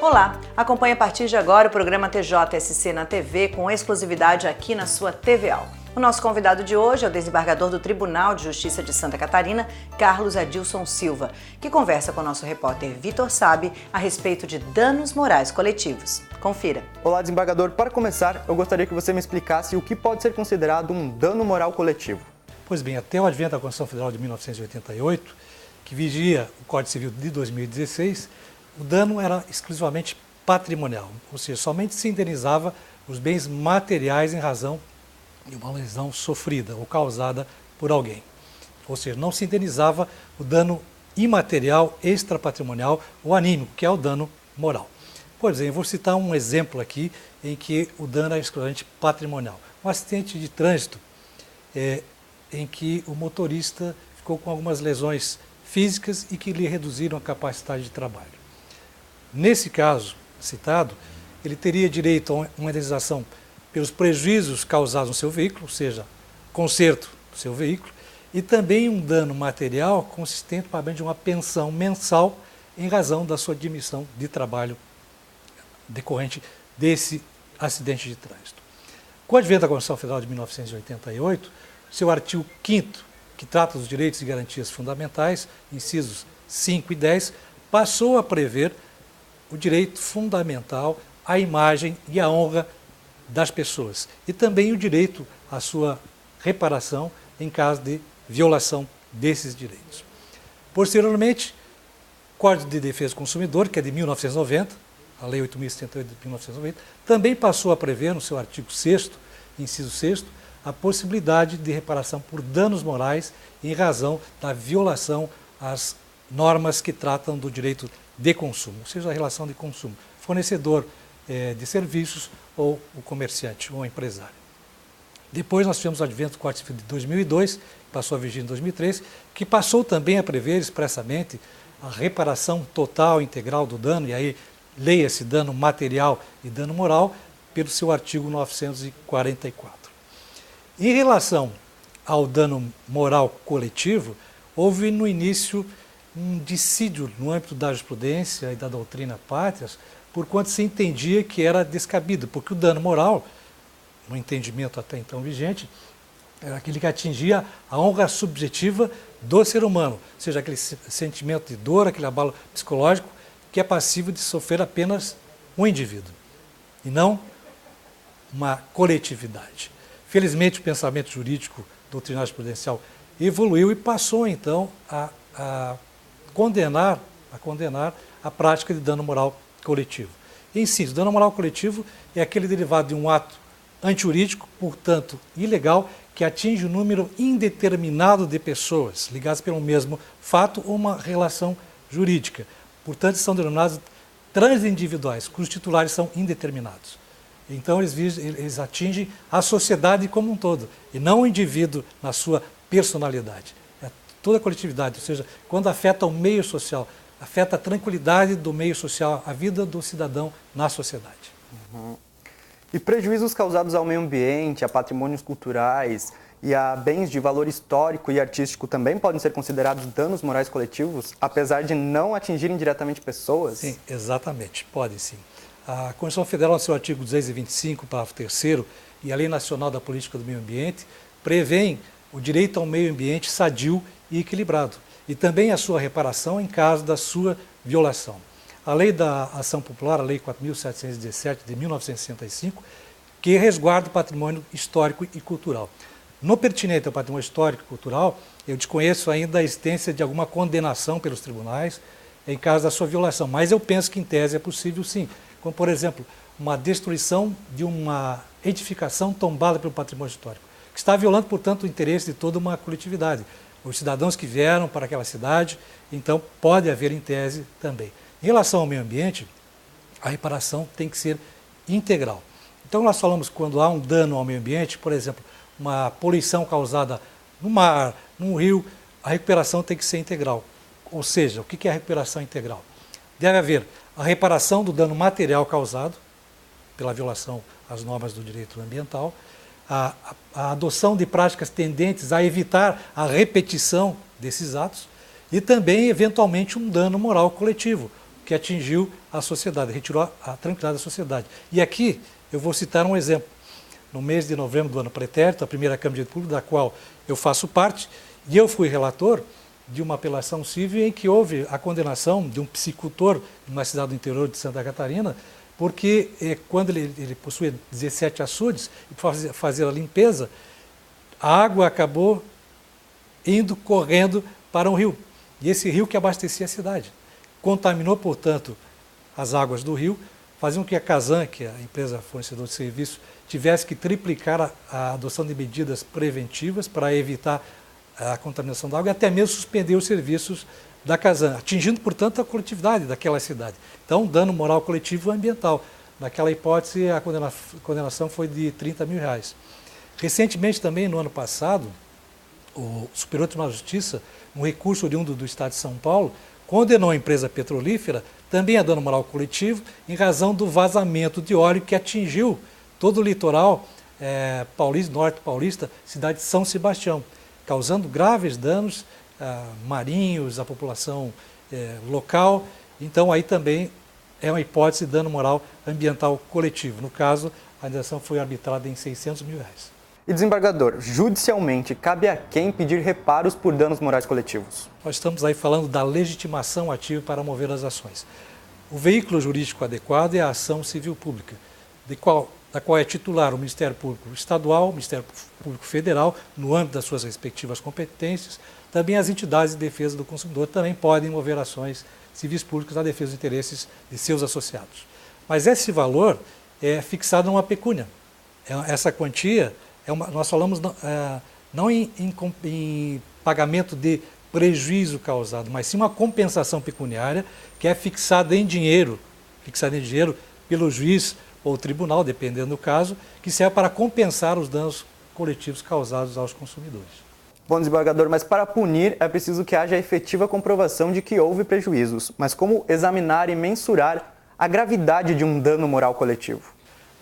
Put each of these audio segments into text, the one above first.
Olá, acompanhe a partir de agora o programa TJSC na TV com exclusividade aqui na sua TVAL. O nosso convidado de hoje é o desembargador do Tribunal de Justiça de Santa Catarina, Carlos Adilson Silva, que conversa com o nosso repórter Vitor Sabe a respeito de danos morais coletivos. Confira. Olá, desembargador. Para começar, eu gostaria que você me explicasse o que pode ser considerado um dano moral coletivo. Pois bem, até o advento da Constituição Federal de 1988, que vigia o Código Civil de 2016, o dano era exclusivamente patrimonial, ou seja, somente se indenizava os bens materiais em razão de uma lesão sofrida ou causada por alguém. Ou seja, não se indenizava o dano imaterial, extrapatrimonial ou anímico, que é o dano moral. Por exemplo, vou citar um exemplo aqui em que o dano é exclusivamente patrimonial. Um acidente de trânsito em que o motorista ficou com algumas lesões físicas e que lhe reduziram a capacidade de trabalho. Nesse caso citado, ele teria direito a uma indenização pelos prejuízos causados no seu veículo, ou seja, conserto do seu veículo, e também um dano material consistente no pagamento de uma pensão mensal em razão da sua demissão de trabalho decorrente desse acidente de trânsito. Com o advento da Constituição Federal de 1988, seu artigo 5º, que trata dos direitos e garantias fundamentais, incisos 5 e 10, passou a prever o direito fundamental à imagem e à honra das pessoas e também o direito à sua reparação em caso de violação desses direitos. Posteriormente, o Código de Defesa do Consumidor, que é de 1990, a Lei 8.078 de 1990, também passou a prever, no seu artigo 6º, inciso 6º, a possibilidade de reparação por danos morais em razão da violação às normas que tratam do direito de consumo, ou seja, a relação de consumo, fornecedor de serviços ou o comerciante ou o empresário. Depois nós tivemos o advento do Código Civil de 2002, que passou a vigir em 2003, que passou também a prever expressamente a reparação total, integral do dano, e aí leia-se dano material e dano moral, pelo seu artigo 944. Em relação ao dano moral coletivo, houve no início um dissídio no âmbito da jurisprudência e da doutrina pátrias, por quanto se entendia que era descabido, porque o dano moral, no entendimento até então vigente, era aquele que atingia a honra subjetiva do ser humano, ou seja, aquele sentimento de dor, aquele abalo psicológico que é passivo de sofrer apenas um indivíduo, e não uma coletividade. Felizmente, o pensamento jurídico doutrinário jurisprudencial evoluiu e passou, então, a condenar a prática de dano moral coletivo. Em síntese, dano moral coletivo é aquele derivado de um ato antijurídico, portanto, ilegal, que atinge um número indeterminado de pessoas ligadas pelo mesmo fato ou uma relação jurídica. Portanto, são denominados transindividuais, cujos titulares são indeterminados. Então, eles atingem a sociedade como um todo, e não o indivíduo na sua personalidade. É toda a coletividade, ou seja, quando afeta o meio social, afeta a tranquilidade do meio social, a vida do cidadão na sociedade. Uhum. E prejuízos causados ao meio ambiente, a patrimônios culturais e a bens de valor histórico e artístico também podem ser considerados danos morais coletivos, apesar de não atingirem diretamente pessoas? Sim, exatamente, pode sim. A Constituição Federal, no seu artigo 225, parágrafo 3º, e a Lei Nacional da Política do Meio Ambiente, prevêem o direito ao meio ambiente sadio e equilibrado, e também a sua reparação em caso da sua violação. A Lei da Ação Popular, a Lei 4.717 de 1965, que resguarda o patrimônio histórico e cultural. No pertinente ao patrimônio histórico e cultural, eu desconheço ainda a existência de alguma condenação pelos tribunais em caso da sua violação, mas eu penso que em tese é possível sim, como por exemplo, uma destruição de uma edificação tombada pelo patrimônio histórico, que está violando, portanto, o interesse de toda uma coletividade. Os cidadãos que vieram para aquela cidade, então pode haver em tese também. Em relação ao meio ambiente, a reparação tem que ser integral. Então nós falamos quando há um dano ao meio ambiente, por exemplo, uma poluição causada no mar, no rio, a recuperação tem que ser integral. Ou seja, o que é a recuperação integral? Deve haver a reparação do dano material causado pela violação às normas do direito ambiental, a adoção de práticas tendentes a evitar a repetição desses atos e também, eventualmente, um dano moral coletivo, que atingiu a sociedade, retirou a tranquilidade da sociedade. E aqui eu vou citar um exemplo. No mês de novembro do ano pretérito, a primeira Câmara de Direito Público, da qual eu faço parte, e eu fui relator de uma apelação civil em que houve a condenação de um piscicultor de uma cidade do interior de Santa Catarina, porque quando ele possuía 17 açudes, e para fazer a limpeza, a água acabou indo correndo para um rio. E esse rio que abastecia a cidade. Contaminou, portanto, as águas do rio, faziam que a Casan, que é a empresa fornecedora de serviço, tivesse que triplicar a adoção de medidas preventivas para evitar a contaminação da água e até mesmo suspender os serviços da Casan, atingindo, portanto, a coletividade daquela cidade. Então, dano moral coletivo e ambiental. Naquela hipótese, a condenação foi de R$30 mil. Recentemente, também, no ano passado, o Superior Tribunal de Justiça, um recurso oriundo do Estado de São Paulo, condenou a empresa petrolífera também a dano moral coletivo em razão do vazamento de óleo que atingiu todo o litoral paulista, norte paulista, cidade de São Sebastião, causando graves danos marinhos à população local. Então, aí também é uma hipótese de dano moral ambiental coletivo. No caso, a indenização foi arbitrada em R$600 mil. E desembargador, judicialmente, cabe a quem pedir reparos por danos morais coletivos? Nós estamos aí falando da legitimação ativa para mover as ações. O veículo jurídico adequado é a ação civil pública, da qual é titular o Ministério Público Estadual, o Ministério Público Federal, no âmbito das suas respectivas competências. Também as entidades de defesa do consumidor também podem mover ações civis públicas na defesa dos interesses de seus associados. Mas esse valor é fixado numa pecúnia. Essa quantia, nós falamos não em pagamento de prejuízo causado, mas sim uma compensação pecuniária que é fixada em dinheiro pelo juiz ou tribunal, dependendo do caso, que serve para compensar os danos coletivos causados aos consumidores. Bom, desembargador, mas para punir é preciso que haja efetiva comprovação de que houve prejuízos. Mas como examinar e mensurar a gravidade de um dano moral coletivo?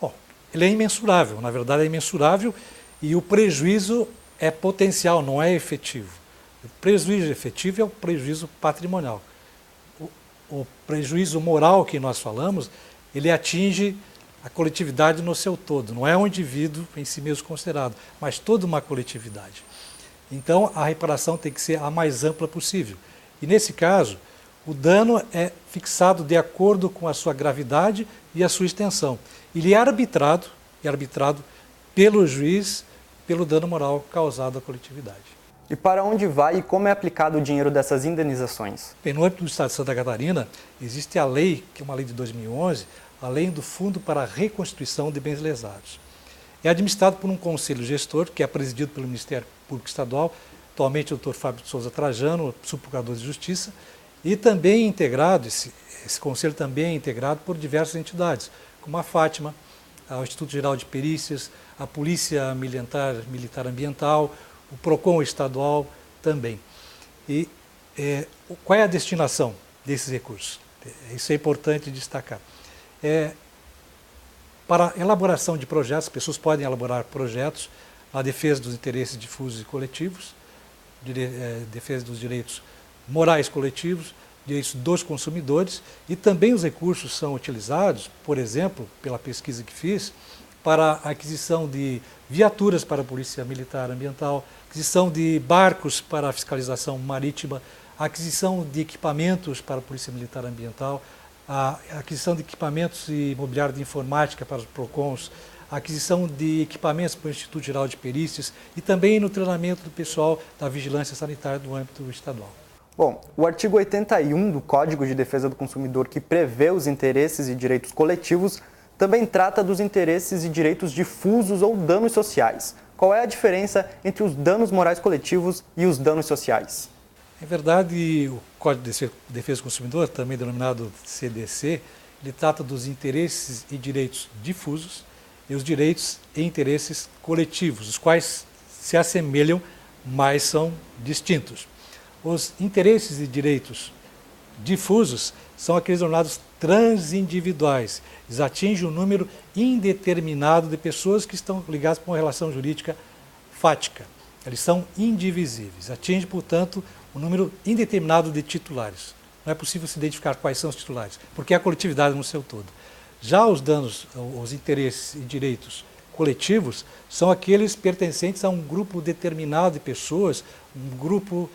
Bom, ele é imensurável, na verdade é imensurável, e o prejuízo é potencial, não é efetivo. O prejuízo efetivo é o prejuízo patrimonial. O prejuízo moral que nós falamos, ele atinge a coletividade no seu todo, não é um indivíduo em si mesmo considerado, mas toda uma coletividade. Então, a reparação tem que ser a mais ampla possível. E, nesse caso, o dano é fixado de acordo com a sua gravidade e a sua extensão. Ele é arbitrado pelo juiz, pelo dano moral causado à coletividade. E para onde vai e como é aplicado o dinheiro dessas indenizações? Bem, no âmbito do Estado de Santa Catarina, existe a lei, que é uma lei de 2011, a Lei do Fundo para a Reconstituição de Bens Lesados. É administrado por um conselho gestor, que é presidido pelo Ministério Público Estadual, atualmente o Dr. Fábio de Souza Trajano, subprocurador de Justiça, e também integrado, esse conselho também é integrado por diversas entidades, como a Fátima, o Instituto Geral de Perícias, a Polícia Militar Ambiental, o PROCON estadual também. E qual é a destinação desses recursos? Isso é importante destacar. Para a elaboração de projetos, as pessoas podem elaborar projetos na defesa dos interesses difusos e coletivos, defesa dos direitos morais coletivos, direitos dos consumidores, e também os recursos são utilizados, por exemplo, pela pesquisa que fiz, para a aquisição de viaturas para a Polícia Militar Ambiental, aquisição de barcos para a fiscalização marítima, aquisição de equipamentos para a Polícia Militar Ambiental, a aquisição de equipamentos e mobiliário de informática para os PROCONs, a aquisição de equipamentos para o Instituto Geral de Perícias e também no treinamento do pessoal da vigilância sanitária do âmbito estadual. Bom, o artigo 81 do Código de Defesa do Consumidor, que prevê os interesses e direitos coletivos, também trata dos interesses e direitos difusos ou danos sociais. Qual é a diferença entre os danos morais coletivos e os danos sociais? É verdade, o Código de Defesa do Consumidor, também denominado CDC, ele trata dos interesses e direitos difusos e os direitos e interesses coletivos, os quais se assemelham, mas são distintos. Os interesses e direitos difusos são aqueles denominados transindividuais. Eles atingem um número indeterminado de pessoas que estão ligadas por uma relação jurídica fática. Eles são indivisíveis. Atinge, portanto, um número indeterminado de titulares. não é possível se identificar quais são os titulares, porque é a coletividade no seu todo. Já os danos, os interesses e direitos coletivos são aqueles pertencentes a um grupo determinado de pessoas, um grupo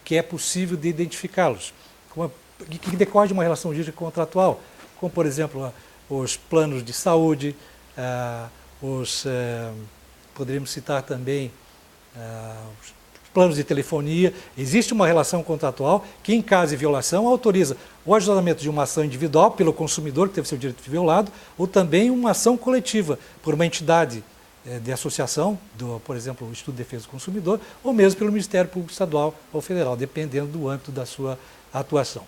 que é possível de identificá-los, que decorre de uma relação jurídica contratual, como, por exemplo, os planos de saúde, poderíamos citar também os planos de telefonia. Existe uma relação contratual que, em caso de violação, autoriza o ajuizamento de uma ação individual pelo consumidor, que teve seu direito violado, ou também uma ação coletiva por uma entidade de associação, por exemplo, o Instituto de Defesa do Consumidor, ou mesmo pelo Ministério Público Estadual ou Federal, dependendo do âmbito da sua atuação.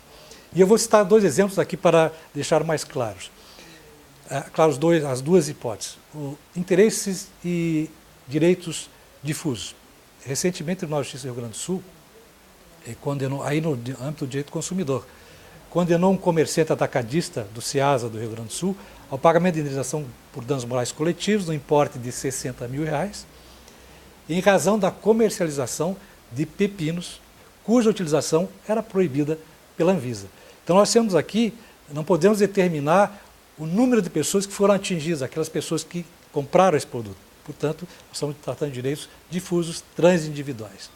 E eu vou citar 2 exemplos aqui para deixar mais claros. Claro, as duas hipóteses. Interesses e direitos difusos. Recentemente, o Tribunal de Justiça do Rio Grande do Sul condenou, aí no âmbito do direito do consumidor, condenou um comerciante atacadista do CEASA do Rio Grande do Sul ao pagamento de indenização por danos morais coletivos no importe de R$60 mil, em razão da comercialização de pepinos, cuja utilização era proibida pela Anvisa. Então nós temos aqui, não podemos determinar o número de pessoas que foram atingidas, aquelas pessoas que compraram esse produto. Portanto, nós estamos tratando de direitos difusos, transindividuais.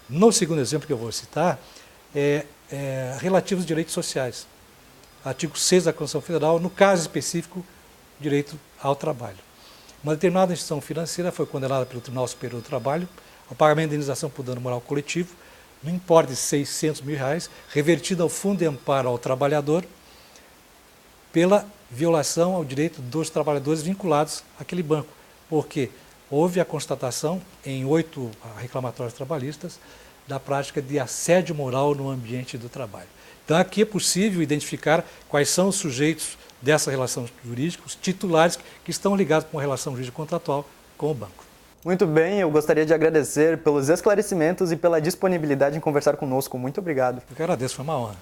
No segundo exemplo que eu vou citar, relativos aos direitos sociais. Artigo 6 da Constituição Federal, no caso específico, direito ao trabalho. Uma determinada instituição financeira foi condenada pelo Tribunal Superior do Trabalho ao pagamento de indenização por dano moral coletivo, no importe de R$600 mil, revertido ao Fundo de Amparo ao Trabalhador, pela violação ao direito dos trabalhadores vinculados àquele banco, porque houve a constatação em 8 reclamatórios trabalhistas da prática de assédio moral no ambiente do trabalho. Então aqui é possível identificar quais são os sujeitos dessa relação jurídica, os titulares que estão ligados com a relação jurídica contratual com o banco. Muito bem, eu gostaria de agradecer pelos esclarecimentos e pela disponibilidade em conversar conosco. Muito obrigado. Eu que agradeço, foi uma honra.